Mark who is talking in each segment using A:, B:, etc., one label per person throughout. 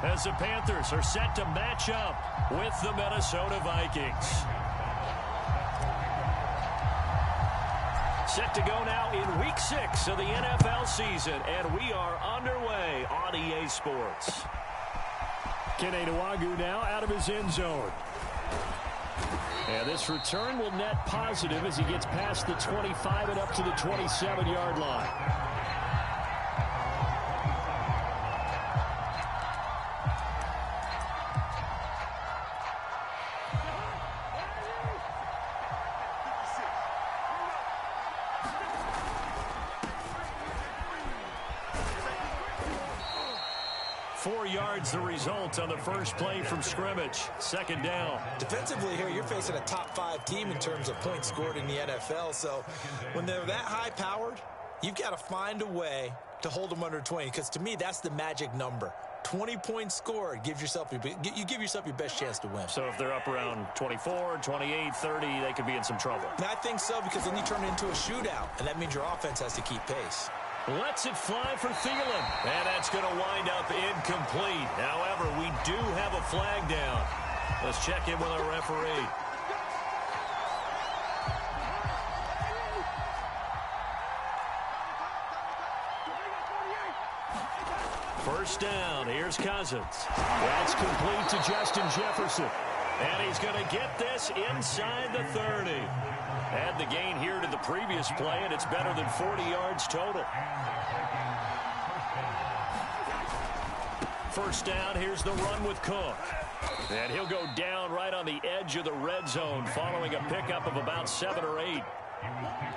A: as the Panthers are set to match up with the Minnesota Vikings. Set to go now in Week 6 of the NFL season, and we are underway on EA Sports. Kene Nwangwu now out of his end zone. And this return will net positive as he gets past the 25 and up to the 27-yard line. The result on the first play from scrimmage. Second down.
B: Defensively here, you're facing a top 5 team in terms of points scored in the NFL. So when they're that high-powered, you've got to find a way to hold them under 20. Because to me, that's the magic number. 20 points scored. You give yourself your best chance to win.
A: So if they're up around 24, 28, 30, they could be in some trouble.
B: And I think so, because then you turn it into a shootout, and that means your offense has to keep pace.
A: Lets it fly for Thielen. And that's going to wind up incomplete. However, we do have a flag down. Let's check in with our referee. First down. Here's Cousins. That's complete to Justin Jefferson. And he's going to get this inside the 30. Add the gain here to the previous play, and it's better than 40 yards total. First down, here's the run with Cook. And he'll go down right on the edge of the red zone following a pickup of about 7 or 8.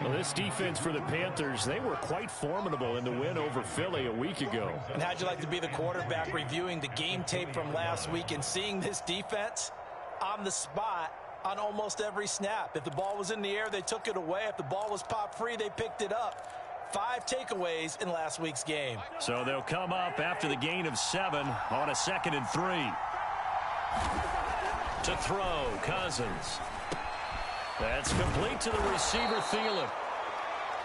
A: Well, this defense for the Panthers, they were quite formidable in the win over Philly a week ago.
B: And how'd you like to be the quarterback reviewing the game tape from last week and seeing this defense on the spot on almost every snap? If the ball was in the air, they took it away. If the ball was popped free, they picked it up. 5 takeaways in last week's game.
A: So they'll come up after the gain of 7 on a 2nd and 3. To throw, Cousins. That's complete to the receiver, Thielen.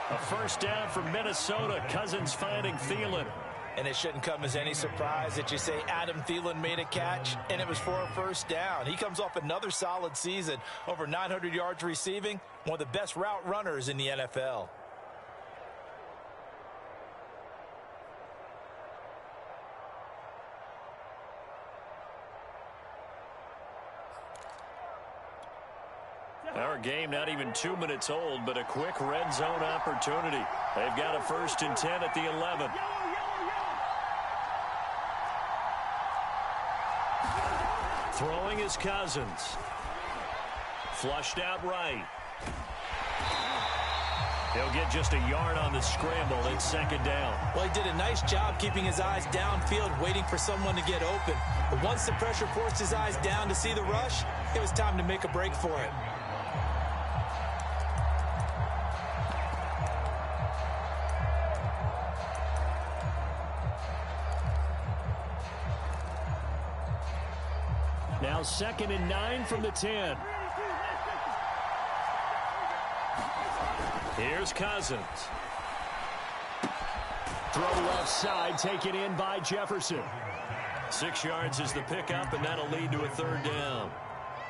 A: A first down for Minnesota. Cousins finding Thielen.
B: And it shouldn't come as any surprise that you say Adam Thielen made a catch, and it was for a first down. He comes off another solid season, over 900 yards receiving, one of the best route runners in the NFL.
A: Our game not even 2 minutes old, but a quick red zone opportunity. They've got a 1st and 10 at the 11. Throwing is Cousins. Flushed out right. He'll get just a yard on the scramble. It's 2nd down.
B: Well, he did a nice job keeping his eyes downfield, waiting for someone to get open. But once the pressure forced his eyes down to see the rush, it was time to make a break for it.
A: Now 2nd and 9 from the 10. Here's Cousins. Throw left side, taken in by Jefferson. 6 yards is the pickup, and that'll lead to a 3rd down.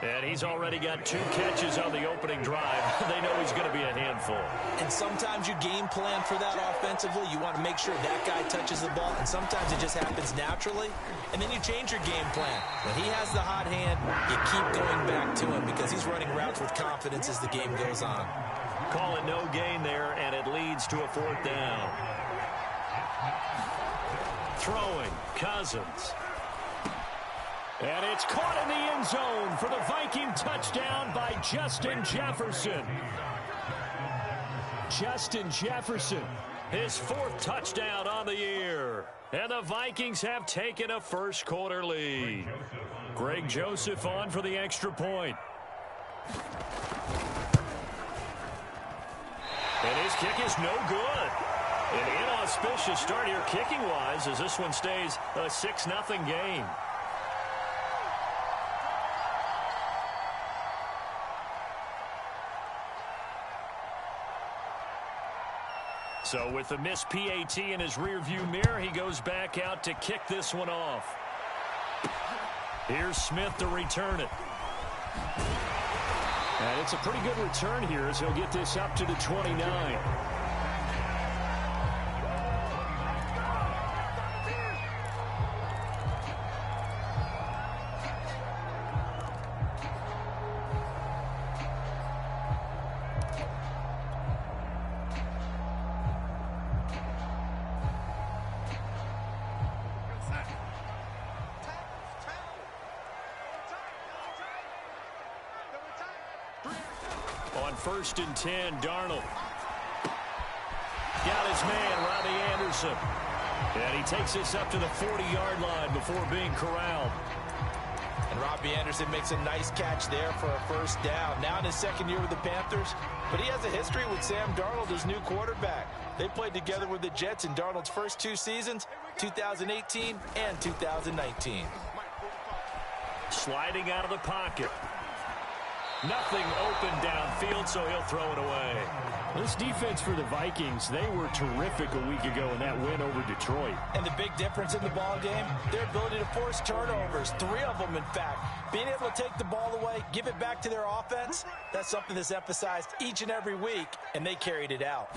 A: And he's already got 2 catches on the opening drive. They know he's going to be a handful.
B: And sometimes you game plan for that offensively. You want to make sure that guy touches the ball, and sometimes it just happens naturally. And then you change your game plan. When he has the hot hand, you keep going back to him because he's running routes with confidence as the game goes on.
A: Call it no gain there, and it leads to a 4th down. Throwing, Cousins. And it's caught in the end zone for the Viking touchdown by Justin Jefferson. Justin Jefferson, his 4th touchdown on the year. And the Vikings have taken a first quarter lead. Greg Joseph on for the extra point. And his kick is no good. An inauspicious start here kicking-wise as this one stays a 6-0 game. So with the missed PAT in his rearview mirror, he goes back out to kick this one off. Here's Smith to return it. And it's a pretty good return here as he'll get this up to the 29. On 1st and 10, Darnold. Got his man, Robbie Anderson. And he takes this up to the 40-yard line before being corralled.
B: And Robbie Anderson makes a nice catch there for a first down. Now in his second year with the Panthers, but he has a history with Sam Darnold, his new quarterback. They played together with the Jets in Darnold's first 2 seasons, 2018 and 2019.
A: Sliding out of the pocket. Nothing open downfield, so he'll throw it away. This defense for the Vikings, they were terrific a week ago in that win over Detroit.
B: And the big difference in the ball game, their ability to force turnovers, 3 of them in fact. Being able to take the ball away, give it back to their offense, that's something that's emphasized each and every week, and they carried it out.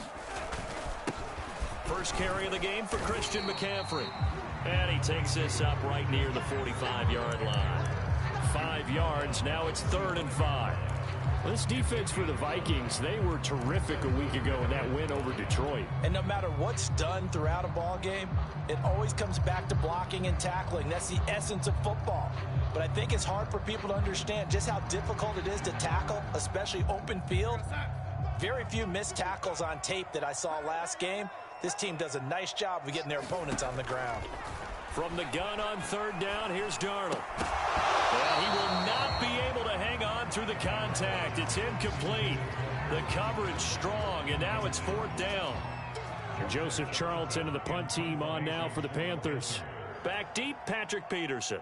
A: First carry of the game for Christian McCaffrey. And he takes this up right near the 45-yard line. 5 yards, now it's 3rd and 5. This defense for the Vikings, they were terrific a week ago in that win over Detroit.
B: And no matter what's done throughout a ball game, it always comes back to blocking and tackling. That's the essence of football. But I think it's hard for people to understand just how difficult it is to tackle, especially open field. Very few missed tackles on tape that I saw last game. This team does a nice job of getting their opponents on the ground.
A: From the gun on 3rd down, here's Darnold. Well, he will not be able to hang on through the contact. It's incomplete. The coverage strong, and now it's 4th down. Joseph Charlton and the punt team on now for the Panthers. Back deep, Patrick Peterson.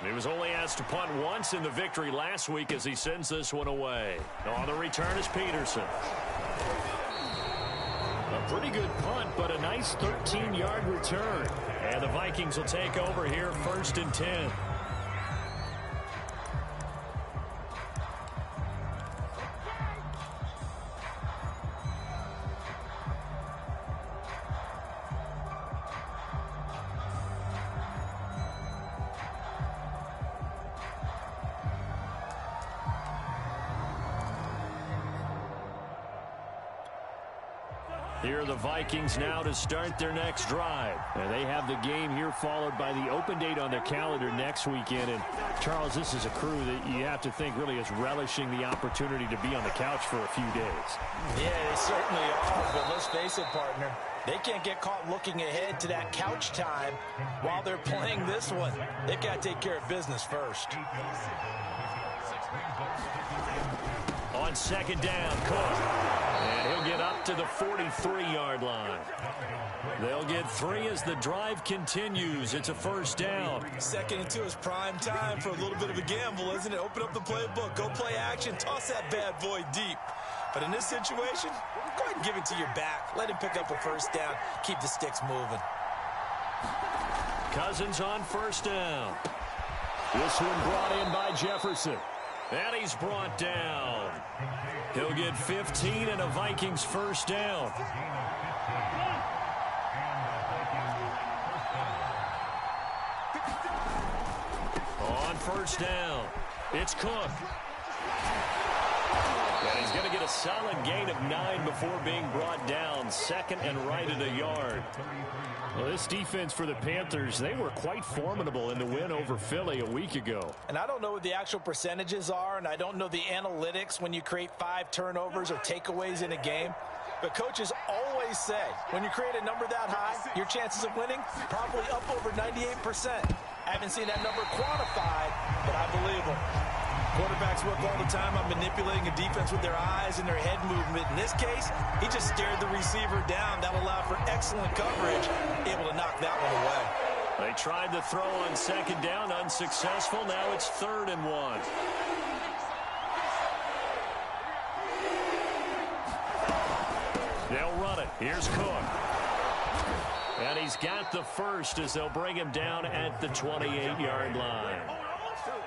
A: He was only asked to punt once in the victory last week as he sends this one away. On the return is Peterson. A pretty good punt, but a nice 13-yard return. And the Vikings will take over here 1st and 10. Here are the Vikings now to start their next drive. And they have the game here followed by the open date on their calendar next weekend. And, Charles, this is a crew that you have to think really is relishing the opportunity to be on the couch for a few days.
B: Yeah, they certainly are. But let's face it, partner, they can't get caught looking ahead to that couch time while they're playing this one. They've got to take care of business first.
A: On 2nd down, Cook. And he'll get up to the 43-yard line. They'll get 3 as the drive continues. It's a 1st down.
B: 2nd and 2 is prime time for a little bit of a gamble, isn't it? Open up the playbook, go play action, toss that bad boy deep. But in this situation, go ahead and give it to your back. Let him pick up a 1st down. Keep the sticks moving.
A: Cousins on 1st down. This one brought in by Jefferson. And he's brought down. He'll get 15 and a Vikings 1st down. On 1st down, it's Cook. And he's going to get a solid gain of 9 before being brought down. 2nd and right at a yard. Well, this defense for the Panthers, they were quite formidable in the win over Philly a week ago.
B: And I don't know what the actual percentages are, and I don't know the analytics when you create 5 turnovers or takeaways in a game. But coaches always say, when you create a number that high, your chances of winning probably up over 98%. I haven't seen that number quantified, but I believe them. Quarterbacks work all the time on manipulating a defense with their eyes and their head movement. In this case, he just stared the receiver down. That allowed for excellent coverage, able to knock that one away.
A: They tried the throw on 2nd down, unsuccessful. Now it's 3rd and 1. They'll run it. Here's Cook. And he's got the first as they'll bring him down at the 28-yard line.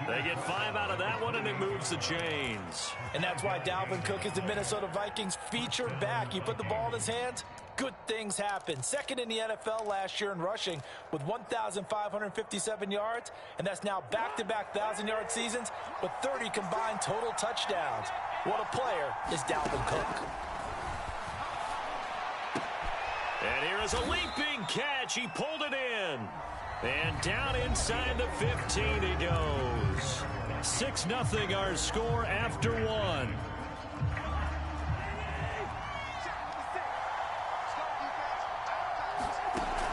A: They get 5 out of that one, and it moves the chains.
B: And that's why Dalvin Cook is the Minnesota Vikings featured back. You put the ball in his hands, good things happen. Second in the NFL last year in rushing with 1,557 yards, and that's now back-to-back 1,000-yard seasons with 30 combined total touchdowns. What a player is Dalvin Cook.
A: And here is a leaping catch. He pulled it in. And down inside the 15 he goes. 6-0 our score after one.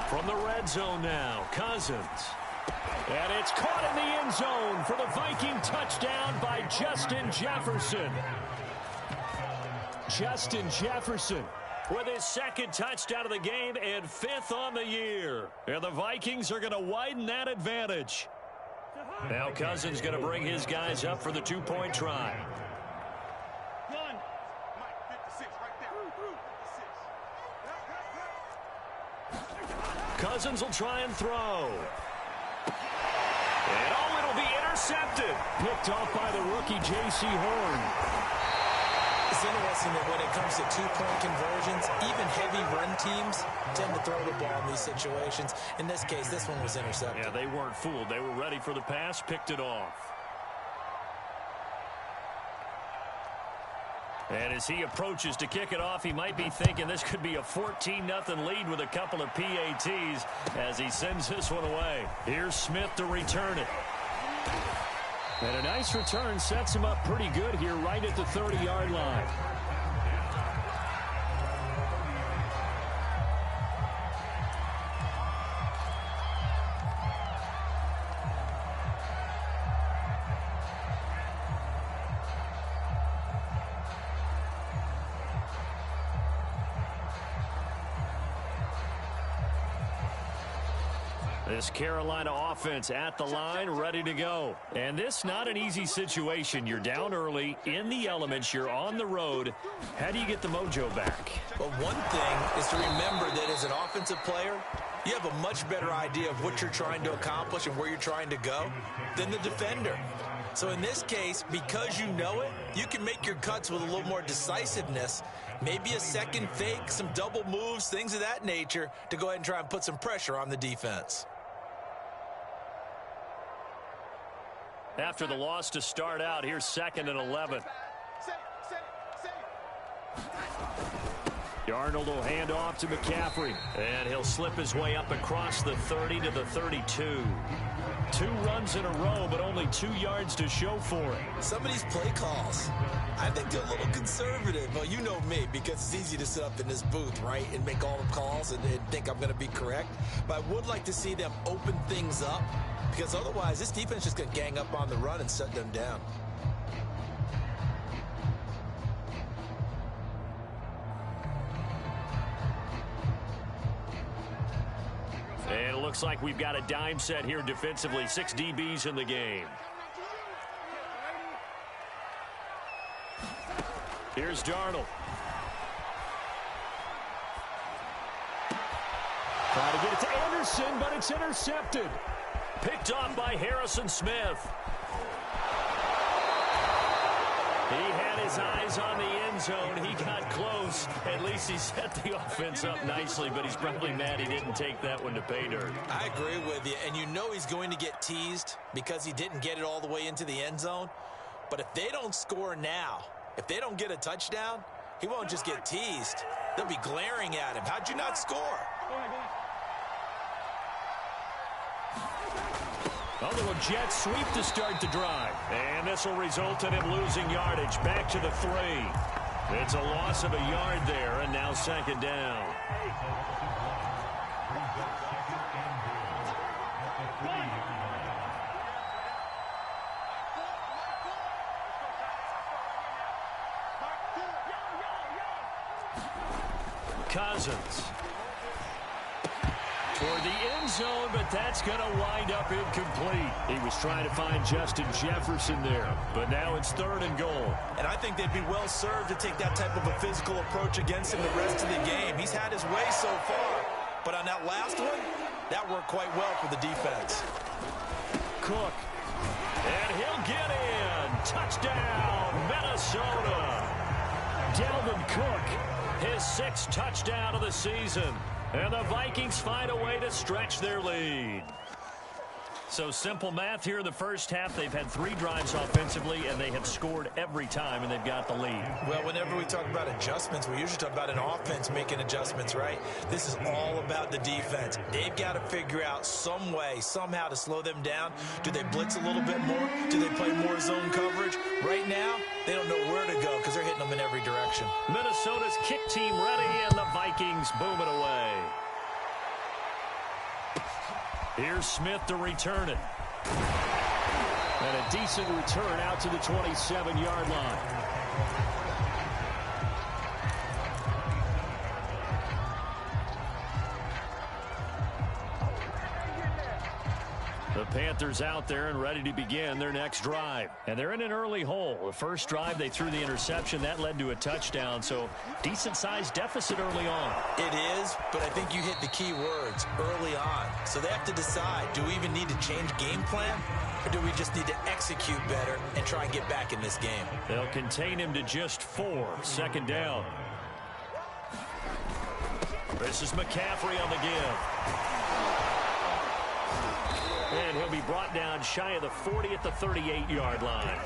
A: From the red zone now, Cousins. And it's caught in the end zone for the Viking touchdown by Justin Jefferson. Justin Jefferson with his second touchdown of the game and 5th on the year. And the Vikings are going to widen that advantage. Now Cousins going to bring his guys up for the 2-point try. Cousins will try and throw. And it'll be intercepted. Picked off by the rookie J.C. Horn.
B: It's interesting that when it comes to 2-point conversions, even heavy run teams tend to throw the ball in these situations. In this case, this one was intercepted.
A: Yeah, they weren't fooled. They were ready for the pass, picked it off. And as he approaches to kick it off, he might be thinking this could be a 14-0 lead with a couple of PATs as he sends this one away. Here's Smith to return it. And a nice return sets him up pretty good here right at the 30-yard line. This Carolina offense at the line, ready to go. And this not an easy situation. You're down early, in the elements, you're on the road. How do you get the mojo back?
B: Well, one thing is to remember that as an offensive player, you have a much better idea of what you're trying to accomplish and where you're trying to go than the defender. So in this case, because you know it, you can make your cuts with a little more decisiveness, maybe a second fake, some double moves, things of that nature, to go ahead and try and put some pressure on the defense.
A: After the loss to start out, here's 2nd and 11. Darnold will hand off to McCaffrey. And he'll slip his way up across the 30 to the 32. 2 runs in a row, but only 2 yards to show for it.
B: Some of these play calls, I think they're a little conservative. Well, you know me, because it's easy to sit up in this booth, right, and make all the calls and think I'm going to be correct. But I would like to see them open things up, because otherwise this defense is just going to gang up on the run and shut them down.
A: And it looks like we've got a dime set here defensively. 6 DBs in the game. Here's Darnold. Trying to get it to Anderson, but it's intercepted. Picked off by Harrison Smith. He had his eyes on the end zone. He got close. At least he set the offense up nicely, but he's probably mad he didn't take that one to pay dirt.
B: I agree with you, and you know he's going to get teased because he didn't get it all the way into the end zone. But if they don't score now, if they don't get a touchdown, he won't just get teased. They'll be glaring at him. How'd you not score?
A: A little jet sweep to start the drive. And this will result in him losing yardage. Back to the 3. It's a loss of a yard there, and now 2nd down. Cousins. toward the end zone, but that's going to wind up incomplete. He was trying to find Justin Jefferson there, but now it's 3rd and goal.
B: And I think they'd be well served to take that type of a physical approach against him the rest of the game. He's had his way so far, but on that last one, that worked quite well for the defense.
A: Cook, and he'll get in. Touchdown, Minnesota. Dalvin Cook, his 6th touchdown of the season. And the Vikings find a way to stretch their lead. So simple math here in the first half. They've had 3 drives offensively, and they have scored every time, and they've got the lead.
B: Well, whenever we talk about adjustments, we usually talk about an offense making adjustments, right? This is all about the defense. They've got to figure out some way, somehow to slow them down. Do they blitz a little bit more? Do they play more zone coverage? Right now, they don't know where to go because they're hitting them in every direction.
A: Minnesota's kick team ready, and the Vikings boom it away. Here's Smith to return it. And a decent return out to the 27-yard line. The Panthers out there and ready to begin their next drive. And they're in an early hole. The first drive, they threw the interception. That led to a touchdown, so decent-sized deficit early on.
B: It is, but I think you hit the key words, early on. So they have to decide, do we even need to change game plan, or do we just need to execute better and try and get back in this game?
A: They'll contain him to just 4. 2nd down. This is McCaffrey on the give. And he'll be brought down shy of the 40 at the 38-yard line.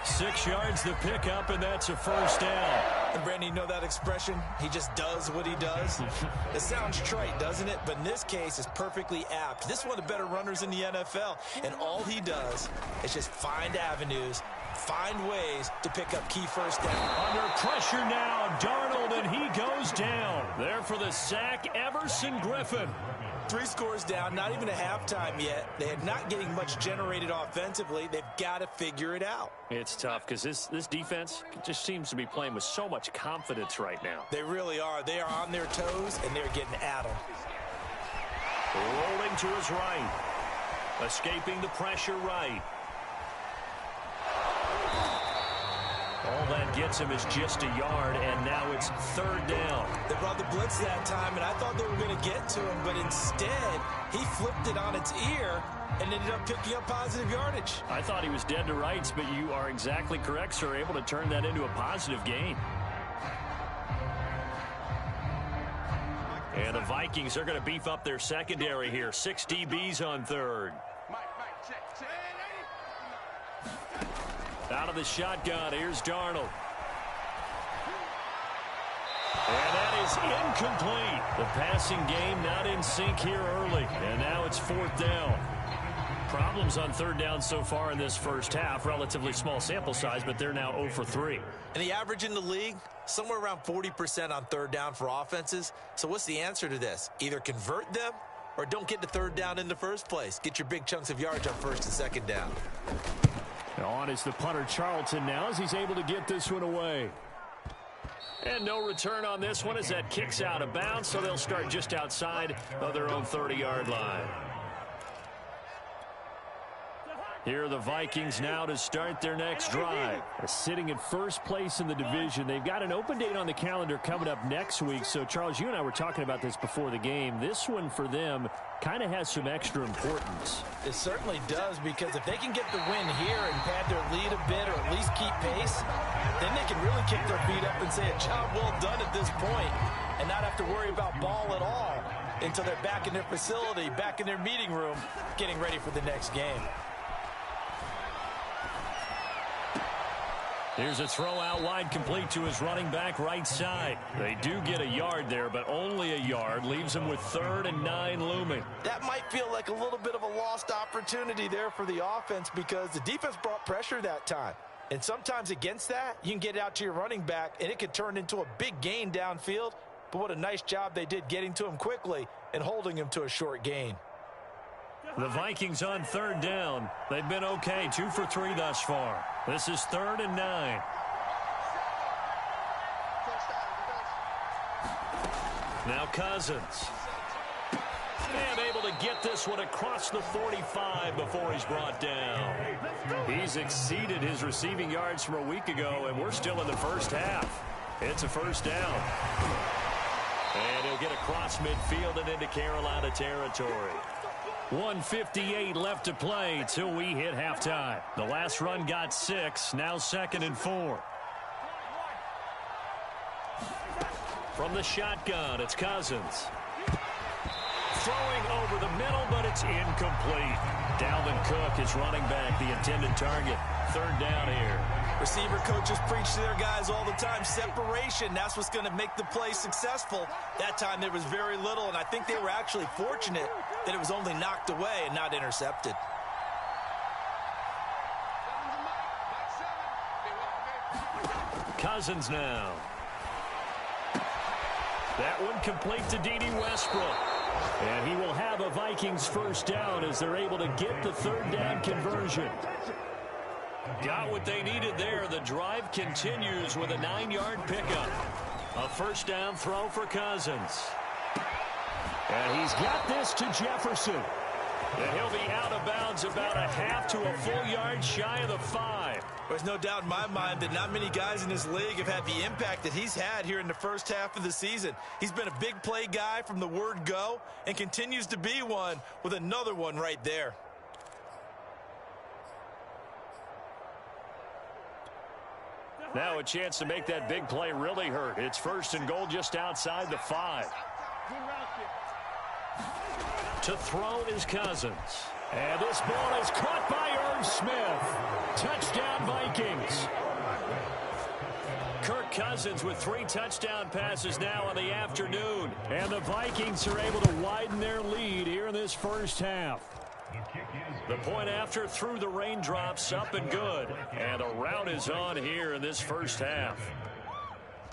A: 6 yards to pick up, and that's a 1st down.
B: And, Brandon, you know that expression? He just does what he does? It sounds trite, doesn't it? But in this case, it's perfectly apt. This is one of the better runners in the NFL, and all he does is just find avenues, find ways to pick up key 1st down.
A: Under pressure now, Darnold, and he goes down. There for the sack, Everson Griffin.
B: 3 scores down, not even a halftime yet. They are not getting much generated offensively. They've got to figure it out.
A: It's tough because this defense just seems to be playing with so much confidence right now.
B: They really are. They are on their toes, and they're getting at them.
A: Rolling to his right. Escaping the pressure right. All that gets him is just a yard, and now it's 3rd down.
B: They brought the blitz that time, and I thought they were going to get to him, but instead, he flipped it on its ear and ended up picking up positive yardage.
A: I thought he was dead to rights, but you are exactly correct, sir. Able to turn that into a positive gain. And the Vikings are going to beef up their secondary here. 6 DBs on 3rd. Out of the shotgun, here's Darnold. And that is incomplete. The passing game not in sync here early. And now it's 4th down. Problems on 3rd down so far in this first half. Relatively small sample size, but they're now 0 for 3.
B: And the average in the league, somewhere around 40% on 3rd down for offenses. So what's the answer to this? Either convert them or don't get to 3rd down in the first place. Get your big chunks of yards on 1st and 2nd down.
A: On is the punter Charlton now as he's able to get this one away. And no return on this one as that kicks out of bounds, so they'll start just outside of their own 30-yard line. Here are the Vikings now to start their next drive. Sitting at 1st place in the division. They've got an open date on the calendar coming up next week. So, Charles, you and I were talking about this before the game. This one for them kind of has some extra importance.
B: It certainly does, because if they can get the win here and pad their lead a bit or at least keep pace, then they can really kick their feet up and say a job well done at this point and not have to worry about ball at all until they're back in their facility, back in their meeting room, getting ready for the next game.
A: Here's a throw out wide, complete to his running back right side. They do get a yard there, but only a yard. Leaves them with 3rd and 9 looming.
B: That might feel like a little bit of a lost opportunity there for the offense because the defense brought pressure that time. And sometimes against that, you can get out to your running back, and it could turn into a big gain downfield. But what a nice job they did getting to him quickly and holding him to a short gain.
A: The Vikings on 3rd down. They've been okay, 2 for 3 thus far. This is 3rd and 9. Now Cousins. And able to get this one across the 45 before he's brought down. He's exceeded his receiving yards from a week ago, and we're still in the first half. It's a first down. And he'll get across midfield and into Carolina territory. 1:58 left to play till we hit halftime. The last run got 6, now 2nd and 4. From the shotgun, it's Cousins. Throwing over the middle, but it's incomplete. Dalvin Cook is running back, the intended target. 3rd down here.
B: Receiver coaches preach to their guys all the time. Separation, that's what's going to make the play successful. That time there was very little, and I think they were actually fortunate that it was only knocked away and not intercepted.
A: Cousins now. That one complete to D.D. Westbrook. And he will have a Vikings first down as they're able to get the 3rd down conversion. Got what they needed there. The drive continues with a 9-yard pickup. A first down throw for Cousins. And he's got this to Jefferson. And he'll be out of bounds about a half to a full yard shy of the 5.
B: There's no doubt in my mind that not many guys in this league have had the impact that he's had here in the first half of the season. He's been a big play guy from the word go and continues to be one with another one right there.
A: Now a chance to make that big play really hurt. It's 1st and goal just outside the 5. To throw is Cousins. And this ball is caught by Irv Smith. Touchdown Vikings. Kirk Cousins with 3 touchdown passes now in the afternoon. And the Vikings are able to widen their lead here in this first half. The point after through the raindrops, up and good. And a rout is on here in this first half.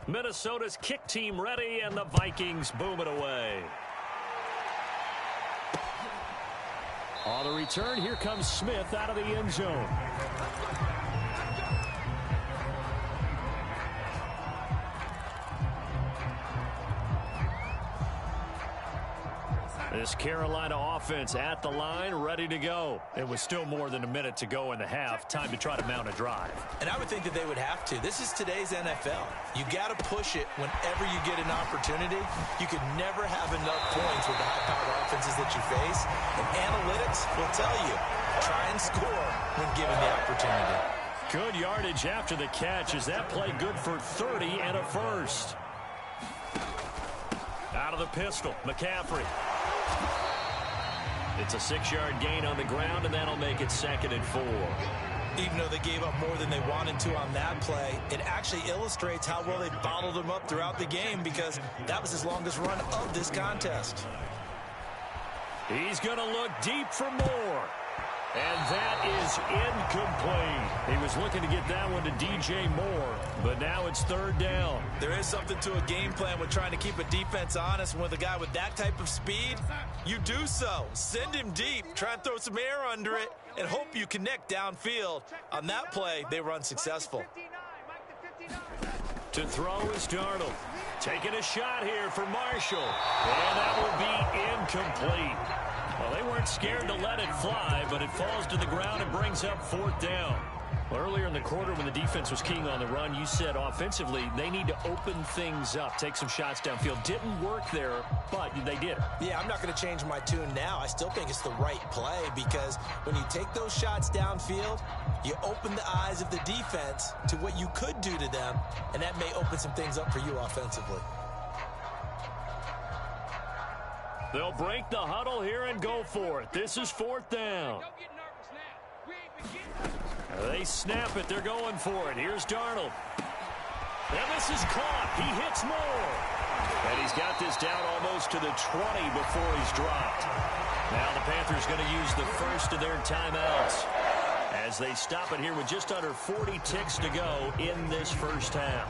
A: Minnesota's kick team ready, and the Vikings boom it away. On the return, here comes Smith out of the end zone. This Carolina offense at the line, ready to go. It was still more than a minute to go in the half. Time to try to mount a drive.
B: And I would think that they would have to. This is today's NFL. You got to push it whenever you get an opportunity. You could never have enough points with the high-powered offenses that you face. And analytics will tell you, try and score when given the opportunity.
A: Good yardage after the catch. Is that play good for 30 and a first? Out of the pistol, McCaffrey. It's a 6-yard gain on the ground, and that'll make it 2nd and 4.
B: Even though they gave up more than they wanted to on that play, it actually illustrates how well they bottled them up throughout the game, because that was his longest run of this contest.
A: He's going to look deep for more. And that is incomplete. He was looking to get that one to DJ Moore, but now it's 3rd down.
B: There is something to a game plan with trying to keep a defense honest. And with a guy with that type of speed, you do so. Send him deep, try and throw some air under it, and hope you connect downfield. On that play, they were unsuccessful.
A: To throw is Darnold. Taking a shot here for Marshall. And that will be incomplete. Well, they weren't scared to let it fly, but it falls to the ground and brings up 4th down. Well, earlier in the quarter when the defense was keying on the run, you said offensively they need to open things up, take some shots downfield. Didn't work there, but they did.
B: Yeah, I'm not going to change my tune now. I still think it's the right play, because when you take those shots downfield, you open the eyes of the defense to what you could do to them, and that may open some things up for you offensively.
A: They'll break the huddle here and go for it. This is 4th down. They snap it. They're going for it. Here's Darnold. And this is caught. He hits Moore. And he's got this down almost to the 20 before he's dropped. Now the Panthers going to use the first of their timeouts as they stop it here with just under 40 ticks to go in this first half.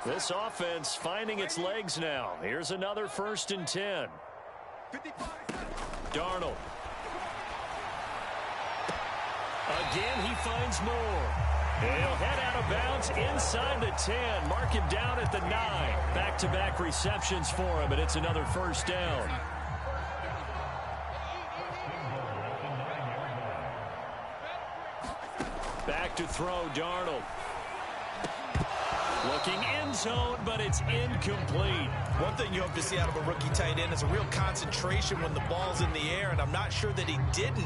A: This offense finding its legs now. Here's another 1st and 10. Darnold. Again, he finds more. He'll head out of bounds inside the 10. Mark him down at the 9. Back-to-back receptions for him, and it's another 1st down. Back to throw, Darnold. Looking end zone, but it's incomplete.
B: One thing you hope to see out of a rookie tight end is a real concentration when the ball's in the air, and I'm not sure that he didn't,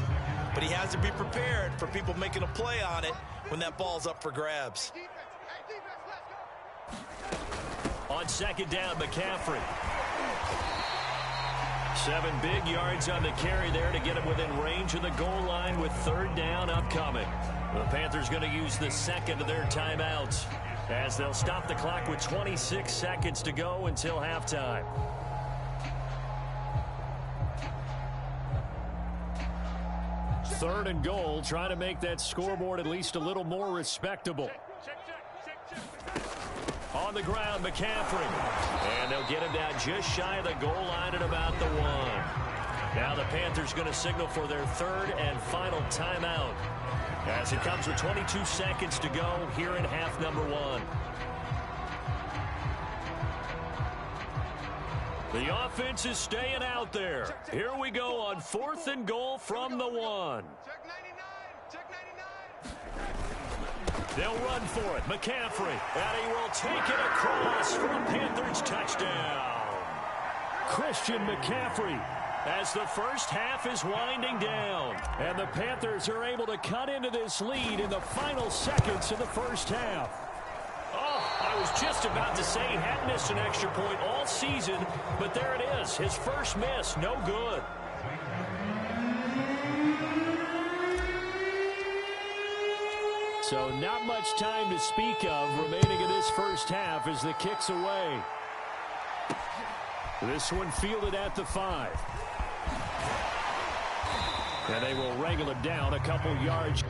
B: but he has to be prepared for people making a play on it when that ball's up for grabs.
A: On 2nd down, McCaffrey. 7 big yards on the carry there to get him within range of the goal line with 3rd down upcoming. The Panthers going to use the 2nd of their timeouts as they'll stop the clock with 26 seconds to go until halftime. Third and goal, trying to make that scoreboard at least a little more respectable. On the ground, McCaffrey. And they'll get him down just shy of the goal line at about the 1. Now the Panthers going to signal for their 3rd and final timeout, as it comes with 22 seconds to go here in half number 1. The offense is staying out there. Here we go on 4th and goal from the 1. They'll run for it. McCaffrey. And he will take it across for a Panthers touchdown. Christian McCaffrey, as the first half is winding down. And the Panthers are able to cut into this lead in the final seconds of the first half. Oh, I was just about to say he hadn't missed an extra point all season, but there it is. His first miss, no good. So not much time to speak of remaining in this first half as the kick's away. This one fielded at the 5. And they will wrangle it down a couple yards.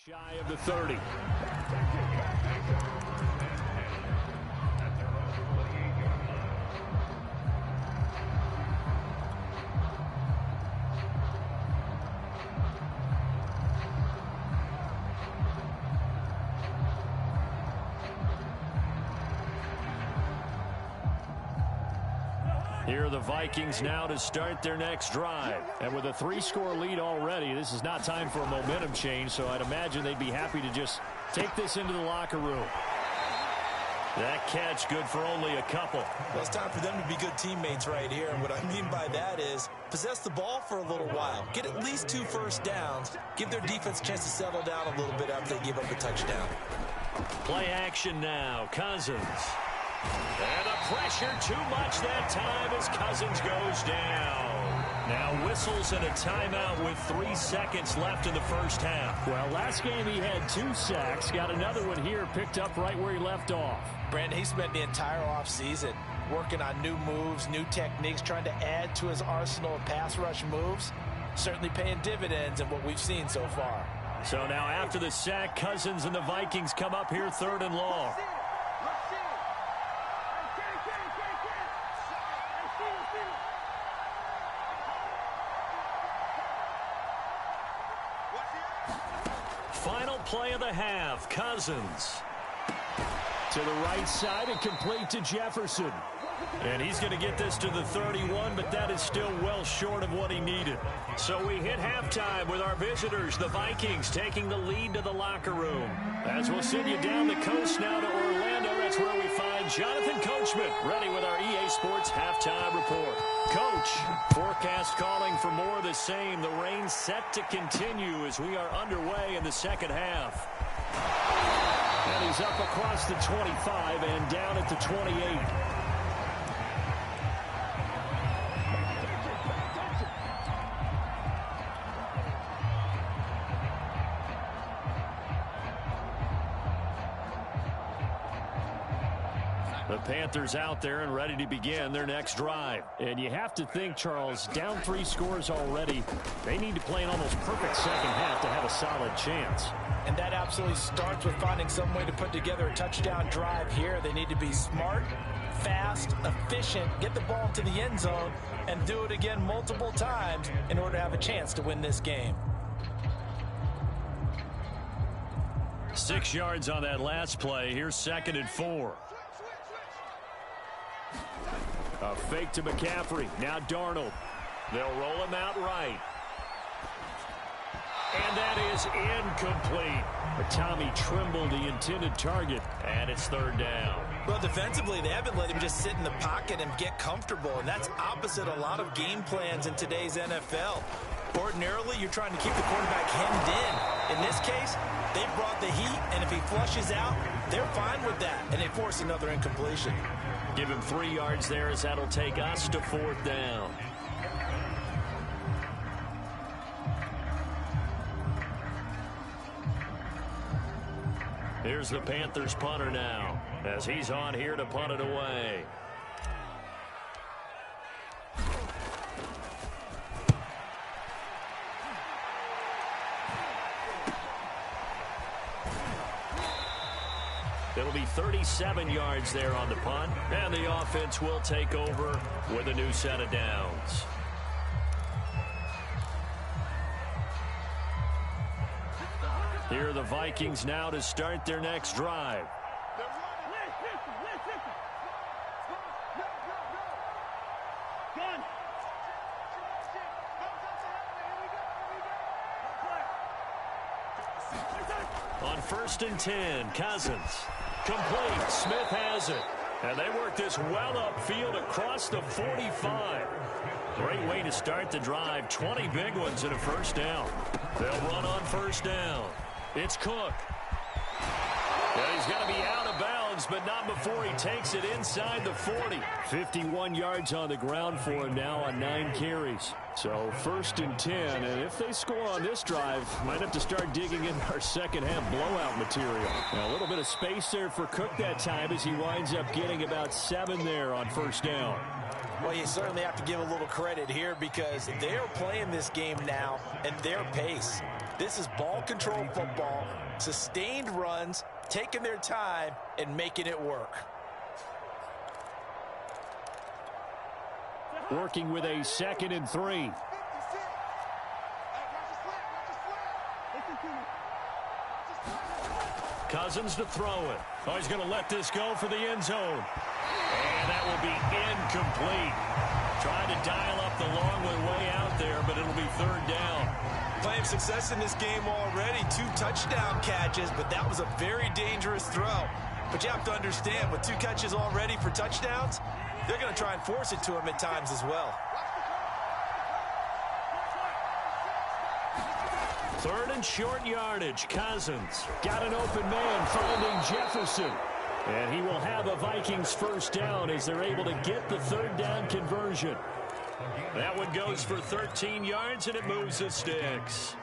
A: Shy of the 30. Here are the Vikings now to start their next drive. And with a 3-score lead already, this is not time for a momentum change, so I'd imagine they'd be happy to just take this into the locker room. That catch good for only a couple.
B: Well, it's time for them to be good teammates right here. And what I mean by that is possess the ball for a little while. Get at least 2 first downs. Give their defense a chance to settle down a little bit after they give up a touchdown.
A: Play action now. Cousins. And the pressure too much that time as Cousins goes down. Now whistles and a timeout with 3 seconds left in the first half. Well, last game he had 2 sacks. Got another one here picked up right where he left off.
B: Brandon, he spent the entire offseason working on new moves, new techniques, trying to add to his arsenal of pass rush moves. Certainly paying dividends in what we've seen so far.
A: So now after the sack, Cousins and the Vikings come up here 3rd and long. play of the half. Cousins to the right side and complete to Jefferson. And he's going to get this to the 31, but that is still well short of what he needed. So we hit halftime with our visitors, the Vikings, taking the lead to the locker room. As we'll send you down the coast now to Orlando, that's where we find Jonathan Coachman, ready with our EA Sports halftime report. Coach, forecast calling for more of the same. The rain set to continue as we are underway in the second half. And he's up across the 25 and down at the 28. The Panthers out there and ready to begin their next drive. And you have to think, Charles, down 3 scores already. They need to play an almost perfect second half to have a solid chance.
B: And that absolutely starts with finding some way to put together a touchdown drive here. They need to be smart, fast, efficient, get the ball to the end zone, and do it again multiple times in order to have a chance to win this game.
A: 6 yards on that last play. Here's 2nd and 4. A fake to McCaffrey. Now Darnold. They'll roll him out right. And that is incomplete. But Tommy Trimble, the intended target. And it's 3rd down.
B: Well, defensively, they haven't let him just sit in the pocket and get comfortable. And that's opposite a lot of game plans in today's NFL. Ordinarily, you're trying to keep the quarterback hemmed in. In this case, they brought the heat, and if he flushes out, they're fine with that. And they force another incompletion.
A: Give him 3 yards there as that'll take us to 4th down. Here's the Panthers punter now as he's on here to punt it away. It'll be 37 yards there on the punt, and the offense will take over with a new set of downs. Here are the Vikings now to start their next drive. On 1st and 10, Cousins. Complete. Smith has it. And they work this well upfield across the 45. Great way to start the drive. 20 big ones and a 1st down. They'll run on 1st down. It's Cook. And he's going to be out of bounds, but not before he takes it inside the 40. 51 yards on the ground for him now on 9 carries. So 1st and 10, and if they score on this drive, might have to start digging in our second half blowout material. Now, a little bit of space there for Cook that time as he winds up getting about 7 there on 1st down.
B: Well, you certainly have to give a little credit here because they're playing this game now at their pace. This is ball control football, sustained runs, taking their time and making it work.
A: Working with a 2nd and 3. Cousins to throw it. Oh, he's going to let this go for the end zone. And that will be incomplete. Trying to dial up the long way out there, but it'll be 3rd down.
B: Playing success in this game already. 2 touchdown catches, but that was a very dangerous throw. But you have to understand, with 2 catches already for touchdowns, they're going to try and force it to him at times as well.
A: 3rd and short yardage. Cousins got an open man finding Jefferson. And he will have a Vikings 1st down as they're able to get the 3rd down conversion. That one goes for 13 yards, and it moves the sticks.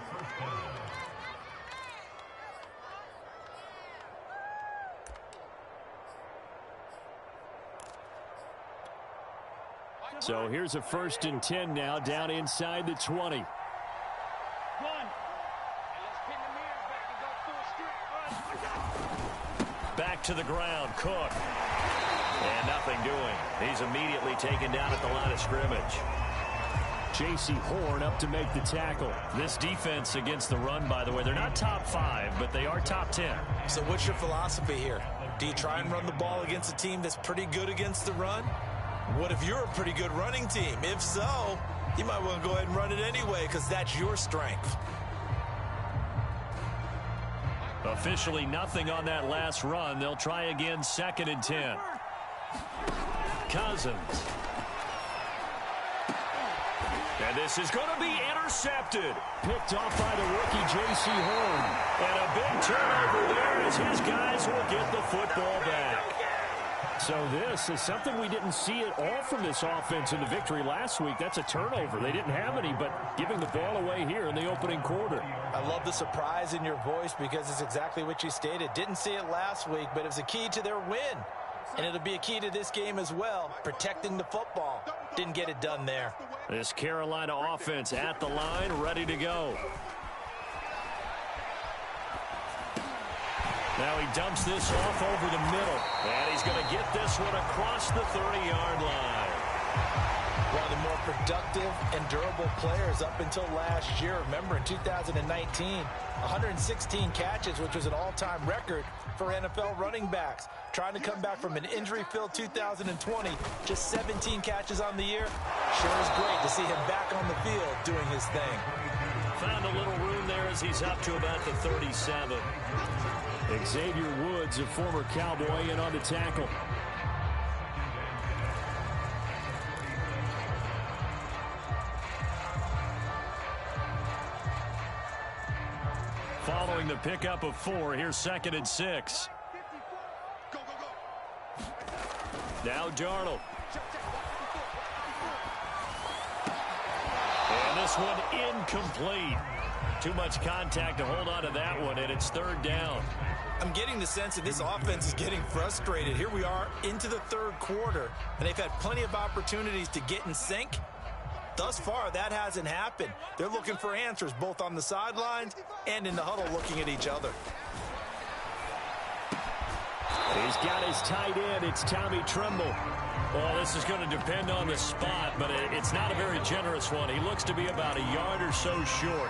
A: So here's a 1st and 10 now down inside the 20. Back to the ground, Cook. And nothing doing. He's immediately taken down at the line of scrimmage. J.C. Horn up to make the tackle.
C: This defense against the run, by the way, they're not top 5, but they are top 10.
B: So what's your philosophy here? Do you try and run the ball against a team that's pretty good against the run? What if you're a pretty good running team? If so, you might want to go ahead and run it anyway because that's your strength.
C: Officially nothing on that last run. They'll try again, 2nd and 10. Cousins. And this is going to be intercepted.
A: Picked off by the rookie J.C. Horn.
C: And a big turnover there as his guys will get the football back.
A: So this is something we didn't see at all from this offense in the victory last week. That's a turnover. They didn't have any, but giving the ball away here in the opening quarter.
B: I love the surprise in your voice because it's exactly what you stated. Didn't see it last week, but it was a key to their win. And it'll be a key to this game as well, protecting the football. Didn't get it done there.
C: This Carolina offense at the line, ready to go. Now he dumps this off over the middle. And he's going to get this one across the 30-yard line.
B: One of the more productive and durable players up until last year. Remember, in 2019, 116 catches, which was an all-time record for NFL running backs. Trying to come back from an injury-filled 2020, just 17 catches on the year. Sure is great to see him back on the field doing his thing.
C: Found a little room there as he's up to about the 37.
A: Xavier Woods, a former Cowboy, in on the tackle.
C: Following the pickup of 4, here's 2nd and 6. Now Darnold. And this one incomplete. Too much contact to hold on to that one, and it's 3rd down.
B: I'm getting the sense that this offense is getting frustrated. Here we are into the 3rd quarter, and they've had plenty of opportunities to get in sync. Thus far, that hasn't happened. They're looking for answers both on the sidelines and in the huddle looking at each other.
A: He's got his tight end. It's Tommy Tremble.
C: Well, this is going to depend on the spot, but it's not a very generous one. He looks to be about a yard or so short.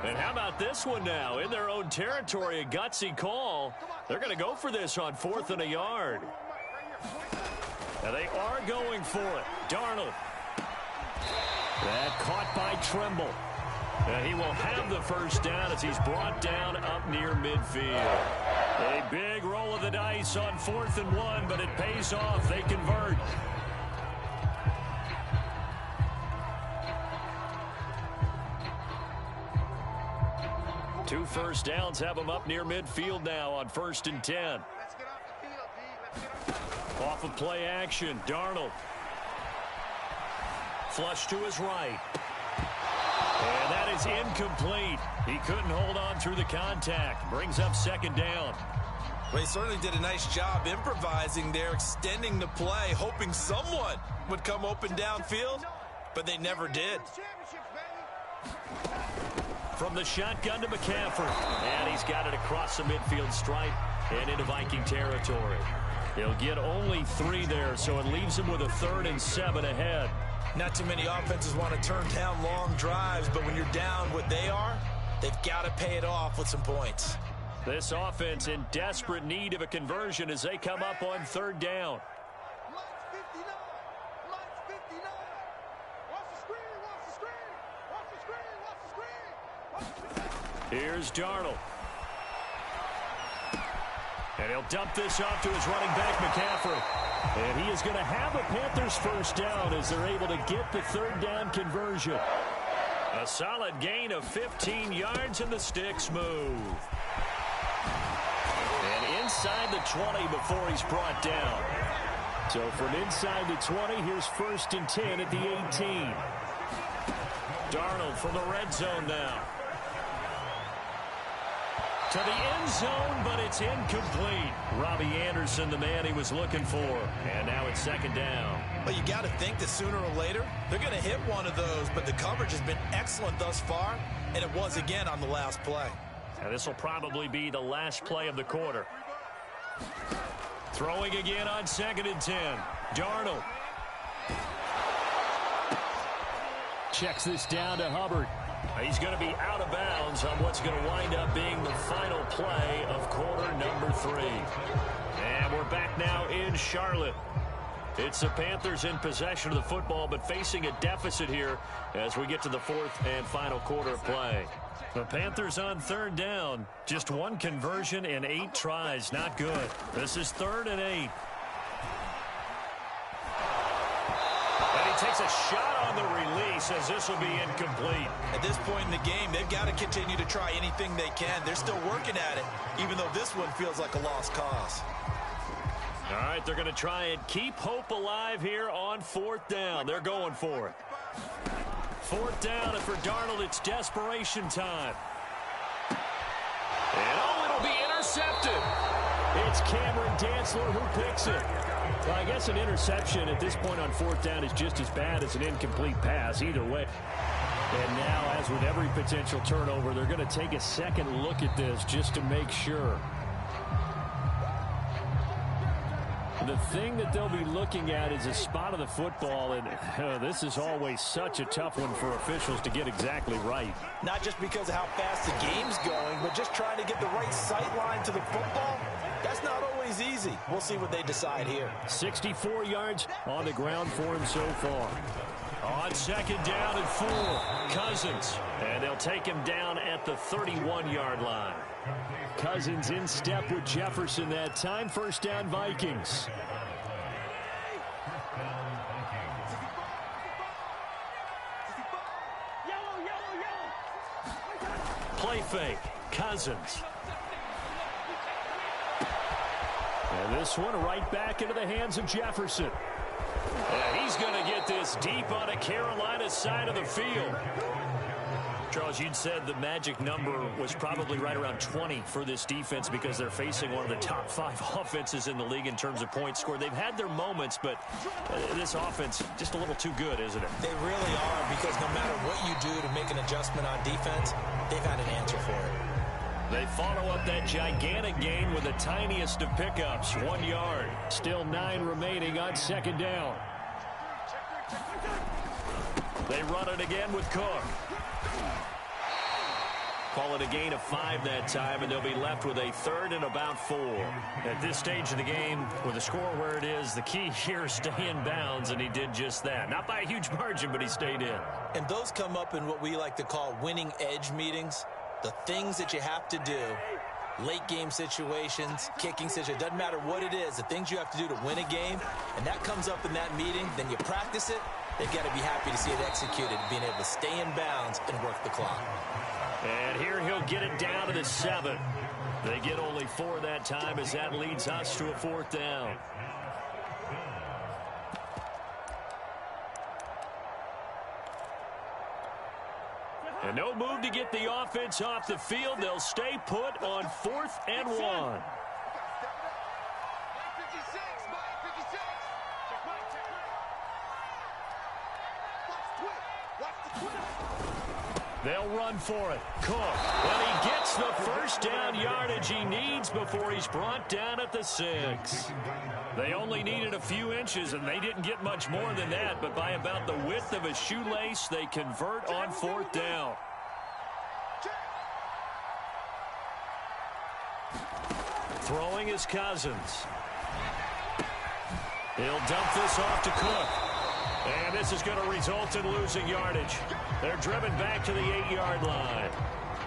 C: And how about this one now? In their own territory, a gutsy call. They're going to go for this on 4th and a yard. Now they are going for it. Darnold.
A: That caught by Tremble.
C: And he will have the first down as he's brought down up near midfield. A big roll of the dice on 4th and 1, but it pays off. They convert. Two first downs have them up near midfield now on 1st and 10. Off of play action, Darnold. Flush to his right. And that is incomplete. He couldn't hold on through the contact. Brings up 2nd down.
B: Well, he certainly did a nice job improvising there, extending the play, hoping someone would come open downfield, but they never did.
C: From the shotgun to McCaffrey. And he's got it across the midfield stripe and into Viking territory. He'll get only 3 there, so it leaves him with a 3rd and 7 ahead.
B: Not too many offenses want to turn down long drives, but when you're down what they are, they've got to pay it off with some points.
C: This offense in desperate need of a conversion as they come up on 3rd down. Here's Darnold. And he'll dump this off to his running back, McCaffrey.
A: And he is going to have a Panthers first down as they're able to get the 3rd down conversion.
C: A solid gain of 15 yards, and the sticks move. And inside the 20 before he's brought down.
A: So from inside the 20, here's 1st and 10 at the 18.
C: Darnold from the red zone now. To the end zone, but it's incomplete. Robbie Anderson, the man he was looking for. And now it's second down.
B: Well, you got to think that sooner or later, they're going to hit one of those, but the coverage has been excellent thus far, and it was again on the last play.
C: And this will probably be the last play of the quarter. Throwing again on 2nd and 10. Darnold. Checks this down to Hubbard. He's going to be out of bounds on what's going to wind up being the final play of quarter number 3. And we're back now in Charlotte. It's the Panthers in possession of the football, but facing a deficit here as we get to the 4th and final quarter of play. The Panthers on 3rd down. Just 1 conversion in 8 tries. Not good. This is 3rd and 8. And he takes a shot on the release as this will be incomplete.
B: At this point in the game, they've got to continue to try anything they can. They're still working at it, even though this one feels like a lost cause.
C: All right, they're going to try and keep hope alive here on 4th down. They're going for it. 4th down, and for Darnold, it's desperation time. And, oh, it'll be intercepted. It's Cameron Dantzler who picks it. Well, I guess an interception at this point on 4th down is just as bad as an incomplete pass, either way. And now, as with every potential turnover, they're going to take a second look at this just to make sure. The thing that they'll be looking at is a spot of the football, and this is always such a tough one for officials to get exactly right.
B: Not just because of how fast the game's going, but just trying to get the right sight line to the football. That's not always easy. We'll see what they decide here.
C: 64 yards on the ground for him so far. On 2nd down and 4, Cousins. And they'll take him down at the 31-yard line. Cousins in step with Jefferson that time. 1st down, Vikings. Play fake. Cousins. And this one right back into the hands of Jefferson. And he's going to get this deep on a Carolina side of the field. Charles, you'd said the magic number was probably right around 20 for this defense because they're facing one of the top 5 offenses in the league in terms of points scored. They've had their moments, but this offense just a little too good, isn't it?
B: They really are, because no matter what you do to make an adjustment on defense, they've had an answer for it.
C: They follow up that gigantic gain with the tiniest of pickups, 1 yard. Still 9 remaining on 2nd down. They run it again with Cook. Call it a gain of 5 that time, and they'll be left with a 3rd and about 4. At this stage of the game, with the score where it is, the key here is stay in bounds, and he did just that. Not by a huge margin, but he stayed in.
B: And those come up in what we like to call winning edge meetings. The things that you have to do, late game situations, kicking situations, doesn't matter what it is, the things you have to do to win a game, and that comes up in that meeting, then you practice it, they've got to be happy to see it executed, being able to stay in bounds and work the clock.
C: And here he'll get it down to the 7. They get only 4 that time as that leads us to a 4th down. And no move to get the offense off the field. They'll stay put on 4th and 1. They'll run for it. Cook. And he gets the 1st down yardage he needs before he's brought down at the 6. They only needed a few inches, and they didn't get much more than that, but by about the width of a shoelace, they convert on 4th down. Throwing is Cousins. He'll dump this off to Cook. And this is going to result in losing yardage. They're driven back to the 8-yard line.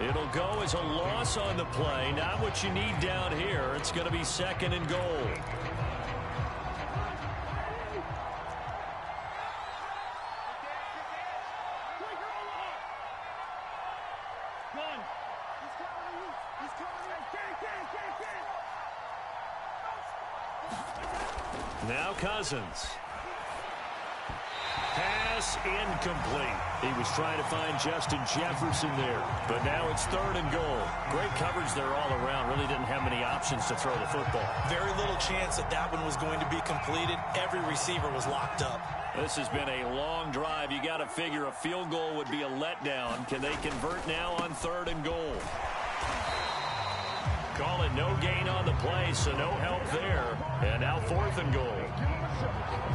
C: It'll go as a loss on the play. Not what you need down here. It's going to be 2nd and goal. Now Cousins. Pass pass incomplete. He was trying to find Justin Jefferson there, but now it's 3rd and goal. Great coverage there all around. Really didn't have many options to throw the football.
B: Very little chance that that one was going to be completed. Every receiver was locked up.
C: This has been a long drive. You got to figure a field goal would be a letdown. Can they convert now on 3rd and goal? Call it no gain on the play, so no help there. And now 4th and goal.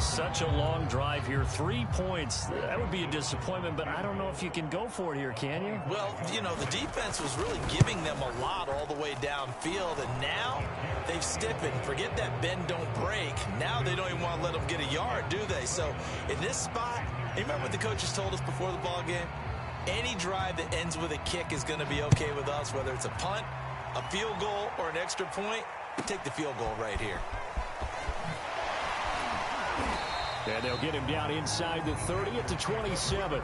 C: Such a long drive here. 3 points. That would be a disappointment, but I don't know if you can go for it here, can you?
B: Well, you know, the defense was really giving them a lot all the way downfield, and now they've stiffened. Forget that bend, don't break. Now they don't even want to let them get a yard, do they? So in this spot, you remember what the coaches told us before the ball game? Any drive that ends with a kick is going to be okay with us, whether it's a punt, a field goal, or an extra point. Take the field goal right here.
A: And they'll get him down inside the 30 at the 27.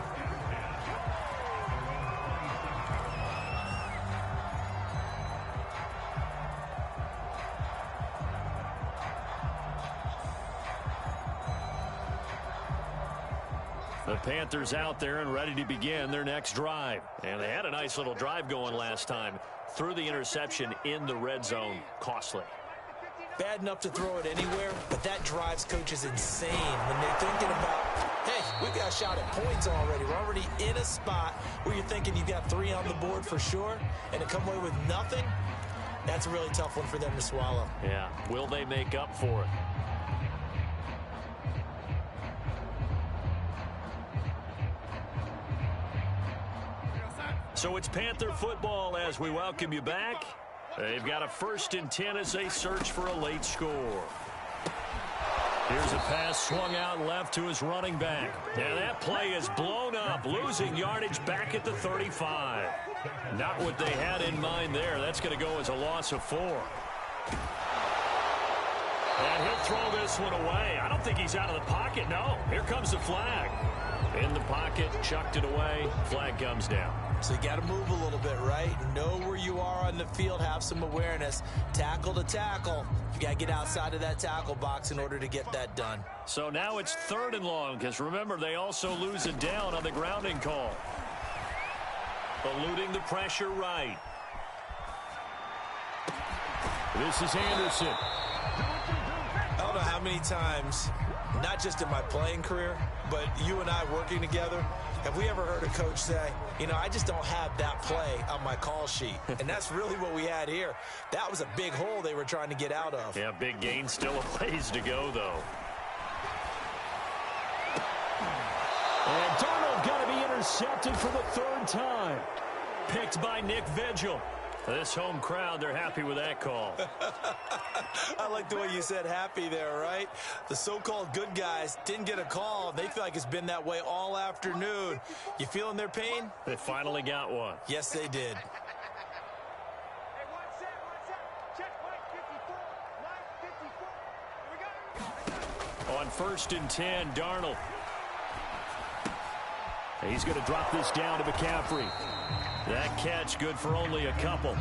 A: The Panthers out there and ready to begin their next drive. And they had a nice little drive going last time. Threw the interception in the red zone. Costly.
B: Bad enough to throw it anywhere, but that drives coaches insane when they're thinking about, hey, we've got a shot at points already. We're already in a spot where you're thinking you've got 3 on the board for sure, and to come away with nothing, that's a really tough one for them to swallow.
C: Yeah, will they make up for it? So it's Panther football as we welcome you back. They've got a 1st and 10 as they search for a late score. Here's a pass swung out left to his running back. And that play is blown up, losing yardage back at the 35. Not what they had in mind there. That's going to go as a loss of 4. And he'll throw this one away. I don't think he's out of the pocket. No, here comes the flag. In the pocket, chucked it away. Flag comes down.
B: So you got to move a little bit, right? Know where you are on the field. Have some awareness. Tackle to tackle. You got to get outside of that tackle box in order to get that done.
C: So now it's 3rd and long, because remember, they also lose it down on the grounding call. Eluding the pressure right. This is Anderson.
B: I don't know how many times, not just in my playing career, but you and I working together, have we ever heard a coach say, you know, I just don't have that play on my call sheet? And that's really what we had here. That was a big hole they were trying to get out of.
C: Yeah, big gain, still a ways to go, though.
A: And Darnold got to be intercepted for the 3rd time.
C: Picked by Nick Vigil. This home crowd, they're happy with that call.
B: I like the way you said happy there, right? The so-called good guys didn't get a call. They feel like it's been that way all afternoon. You feeling their pain?
C: They finally got one.
B: Yes, they did.
C: On 1st and 10, Darnold. He's going to drop this down to McCaffrey. That catch good for only a couple.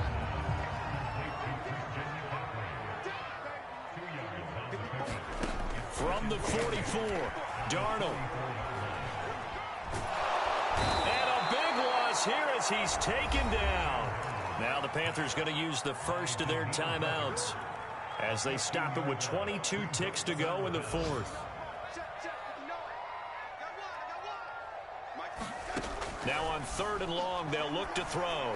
C: From the 44, Darnold. And a big loss here as he's taken down. Now the Panthers going to use the first of their timeouts as they stop it with 22 ticks to go in the 4th. Now on 3rd and long, they'll look to throw.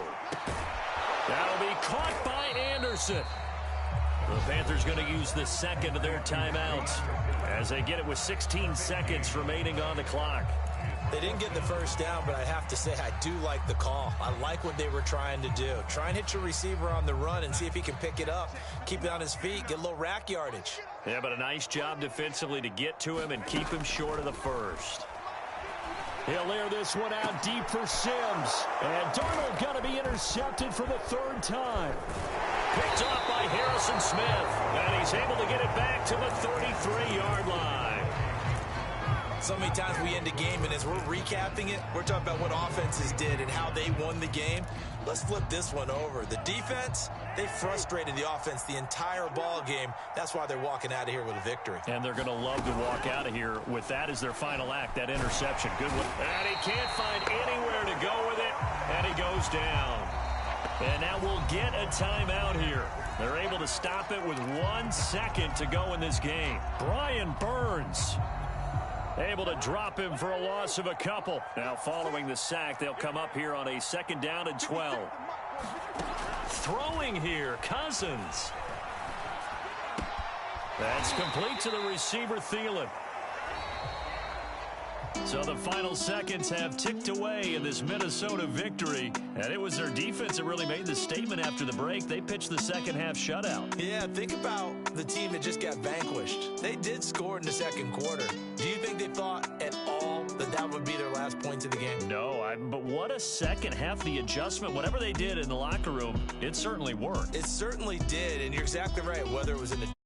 C: That'll be caught by Anderson. The Panthers going to use the 2nd of their timeouts as they get it with 16 seconds remaining on the clock.
B: They didn't get the first down, but I have to say I do like the call. I like what they were trying to do. Try and hit your receiver on the run and see if he can pick it up. Keep it on his feet, get a little rack yardage.
C: Yeah, but a nice job defensively to get to him and keep him short of the first.
A: He'll air this one out deep for Sims. And Darnold got to be intercepted for the 3rd time.
C: Picked off by Harrison Smith. And he's able to get it back to the 33-yard line.
B: So many times we end a game, and as we're recapping it, we're talking about what offenses did and how they won the game. Let's flip this one over. The defense, They frustrated the offense the entire ball game. That's why they're walking out of here with a victory.
C: And they're going to love to walk out of here with that as their final act, that interception. Good one. And he can't find anywhere to go with it, and he goes down. And now we'll get a timeout here. They're able to stop it with 1 second to go in this game. Brian Burns able to drop him for a loss of a couple. Now following the sack, they'll come up here on a 2nd down and 12. Throwing here, Cousins. That's complete to the receiver, Thielen. So the final seconds have ticked away in this Minnesota victory. And it was their defense that really made the statement after the break. They pitched the second half shutout.
B: Yeah, think about the team that just got vanquished. They did score in the second quarter. Do you think they thought at all that that would be their last points of the game?
C: No, but what a second half. The adjustment, whatever they did in the locker room, it certainly worked.
B: It certainly did, and you're exactly right. Whether it was in the